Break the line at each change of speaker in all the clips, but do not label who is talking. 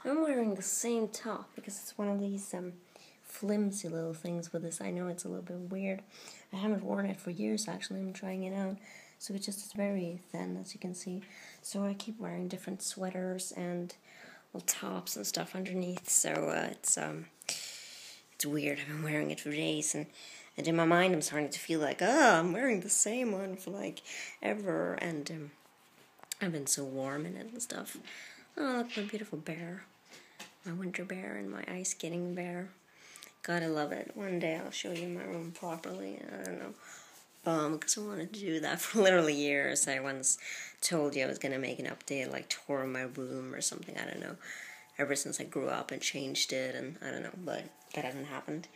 I'm wearing the same top because it's one of these flimsy little things with this. I know it's a little bit weird. I haven't worn it for years actually. I'm trying it out. So it's just very thin, as you can see. So I keep wearing different sweaters and little tops and stuff underneath. So it's weird. I've been wearing it for days, and in my mind I'm starting to feel like, I'm wearing the same one for like ever, and I've been so warm in it and stuff. Oh, look, my beautiful bear. My winter bear and my ice skating bear. Gotta love it. One day I'll show you my room properly. I don't know. Because I wanted to do that for literally years. I once told you I was gonna make an update, like tour my room or something. I don't know. Ever since I grew up and changed it, and I don't know, but that hasn't happened.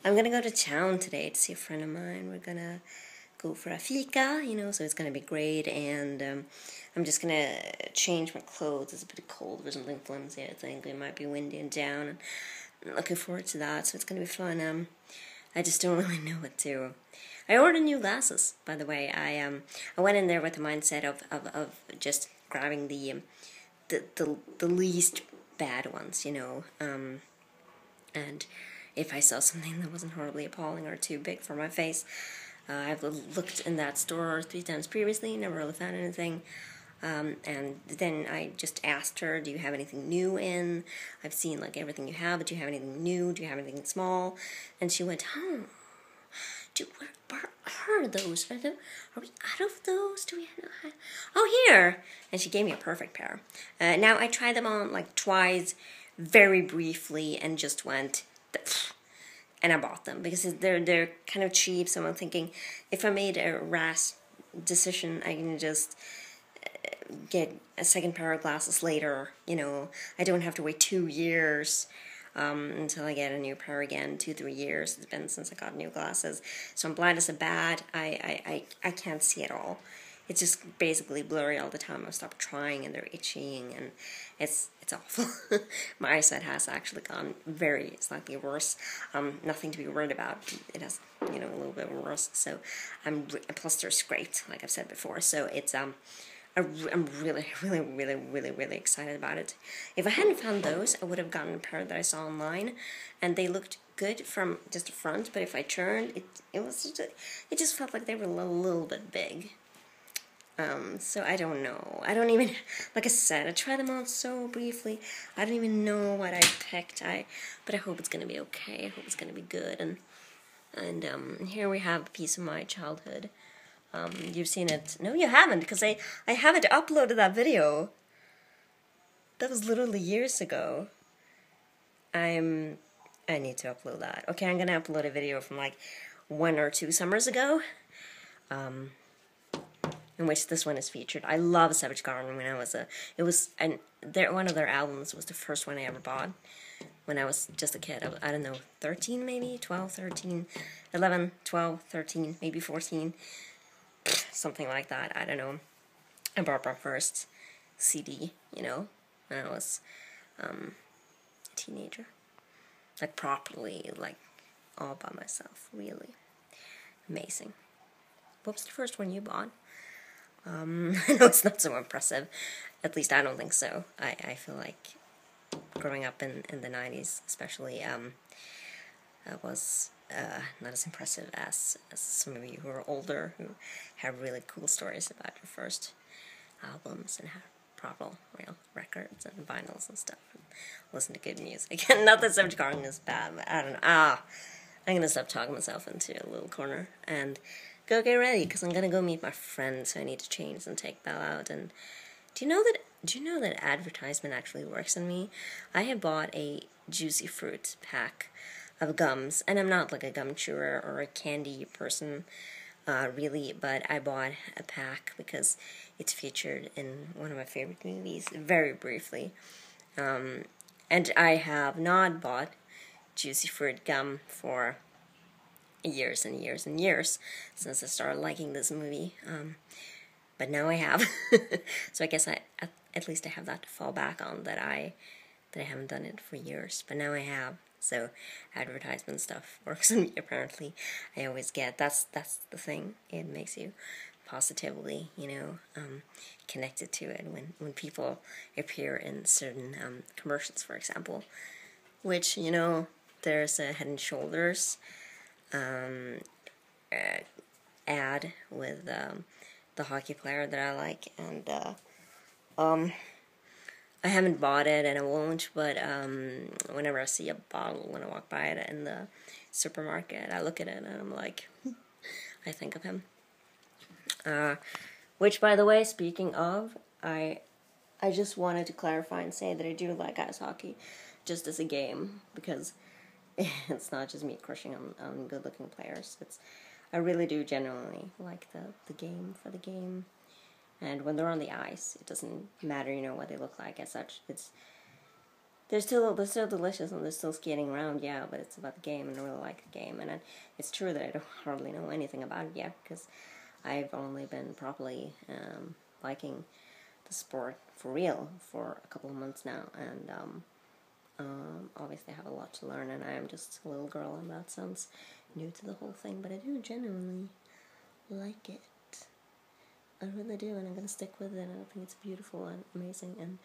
I'm gonna go to town today to see a friend of mine. We're gonna go for a Fika, so it's gonna be great, and I'm just gonna change my clothes. It's a bit cold for something flimsy, I think. It might be windy and down, and I'm looking forward to that, so it's gonna be fun. I just don't really know what to. I ordered new glasses, by the way. I went in there with the mindset of just grabbing the least bad ones, and if I saw something that wasn't horribly appalling or too big for my face. I've looked in that store 3 times previously, never really found anything. And then I just asked her, do you have anything new in? I've seen like everything you have, but do you have anything new? Do you have anything small? And she went, where are those? Are we out of those? Do we have? Oh, here! And she gave me a perfect pair. Now I tried them on like twice, very briefly, and just went, and I bought them because they're kind of cheap. So I'm thinking, if I made a rash decision, I can just get a second pair of glasses later. I don't have to wait 2 years until I get a new pair again. 2-3 years it's been since I got new glasses. So I'm blind as a bat. I can't see at all. It's just basically blurry all the time. I've stopped trying and they're itching and it's awful. My eyesight has actually gone very slightly worse. Nothing to be worried about. It has, a little bit worse. So plus they're scraped, like I've said before. So it's I'm really, really, really, really, really excited about it. If I hadn't found those, I would have gotten a pair that I saw online, and they looked good from just the front. But if I turned, it just felt like they were a little bit big. So I don't know. I don't even, like I said, I tried them on so briefly. I don't even know what I picked. But I hope it's gonna be okay. I hope it's gonna be good. And here we have a piece of my childhood. You've seen it. No, you haven't, because I haven't uploaded that video. That was literally years ago. I need to upload that. Okay, I'm gonna upload a video from like 1 or 2 summers ago. In which this one is featured. I love Savage Garden when I was one of their albums was the first one I ever bought when I was just a kid. I don't know, 13 maybe, 12, 13, 11, 12, 13, maybe 14, something like that, I don't know. I bought my first CD, when I was a teenager. Like properly, like all by myself, really. Amazing. What was the first one you bought? I know it's not so impressive. At least I don't think so. I feel like growing up in the 90s, especially, was not as impressive as some of you who are older, who have really cool stories about your first albums and have proper real records and vinyls and stuff, and listen to good music. And not that Savage Garden is bad, but I don't know. I'm gonna stop talking myself into a little corner and go get ready, because I'm gonna go meet my friend, so I need to change and take Belle out. And do you know that advertisement actually works on me? I have bought a Juicy Fruit pack of gums, and I'm not like a gum chewer or a candy person, really, but I bought a pack because it's featured in one of my favorite movies, very briefly. And I have not bought Juicy Fruit gum for years and years and years since I started liking this movie, but now I have. So I guess at least I have that to fall back on, that I haven't done it for years, but now I have. So advertisement stuff works on me, apparently. I always get that's the thing, it makes you positively, connected to it when people appear in certain commercials, for example, which, there's a Head and Shoulders ad with the hockey player that I like, and I haven't bought it and I won't, but whenever I see a bottle, when I walk by it in the supermarket, I look at it and I'm like, I think of him. Which, by the way, speaking of, I just wanted to clarify and say that I do like ice hockey just as a game, because it's not just me crushing on good-looking players. I really do genuinely like the game for the game. And when they're on the ice, it doesn't matter, what they look like as such. They're still delicious and they're still skating around, yeah, but it's about the game, and I really like the game. And it's true that I don't hardly know anything about it yet, because I've only been properly liking the sport for real for a couple of months now, and obviously I have a lot to learn, and I am just a little girl in that sense, new to the whole thing, but I do genuinely like it. I really do, and I'm going to stick with it. I think it's beautiful and amazing and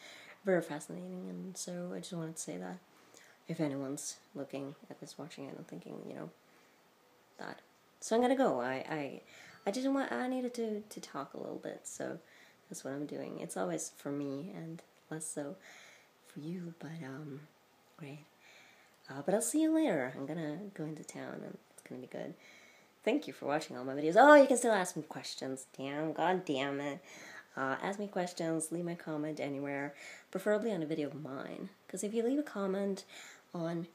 very fascinating, and so I just wanted to say that if anyone's looking at this, watching it, and thinking, that. So I'm going to go. I needed to talk a little bit, so that's what I'm doing. It's always for me and less so for you, but great. But I'll see you later. I'm going to go into town, and it's going to be good. Thank you for watching all my videos. Oh, you can still ask me questions. God damn it. Ask me questions, leave my comment anywhere, preferably on a video of mine. Because if you leave a comment on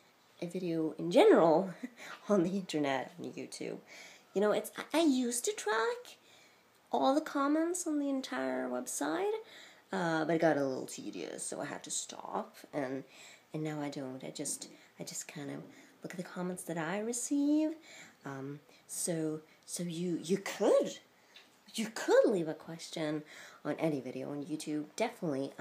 a video in general on the internet, on YouTube, I used to track all the comments on the entire website, but it got a little tedious, so I had to stop, and now I don't. I just kind of look at the comments that I receive. So you could leave a question on any video on YouTube, definitely.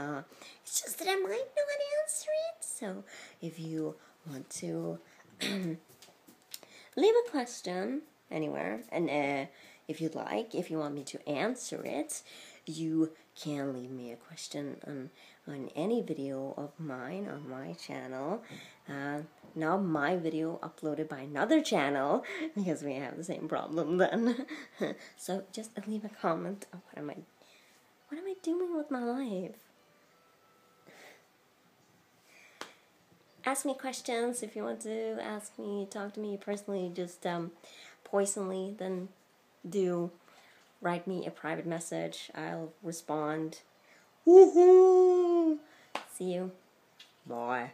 It's just that I might not answer it. So if you want to leave a question anywhere, and if you'd like, if you want me to answer it, you can leave me a question on any video of mine on my channel. Not my video uploaded by another channel, because we have the same problem then. So just leave a comment. Oh, what am I doing with my life? Ask me questions if you want to ask me, talk to me personally, just poisonally, then do write me a private message. I'll respond. Woohoo! See you. Bye.